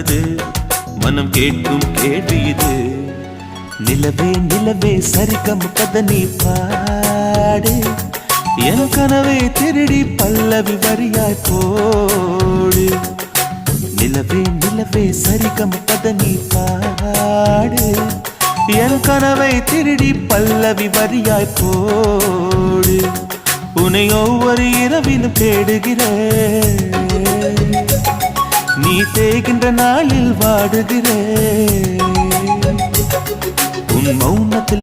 பாடுது மனம் கேட்கும் கேள்வி இது. நிலவே நிலவே சரிகம் கதை நீ பாடு, என் கனவை திருடி பல்லவி வரியாய் போடு. நிலவே நிலவே சரிகம் கதை நீ பாடு, என் கனவை திருடி பல்லவி வரியாய் போடு. உன்னை ஒவ்வொரு இரவிலும் தேடுகிறேன், நீ தேகின்ற நாளில் வாடுகிறேன். உன் மௌனத்தில்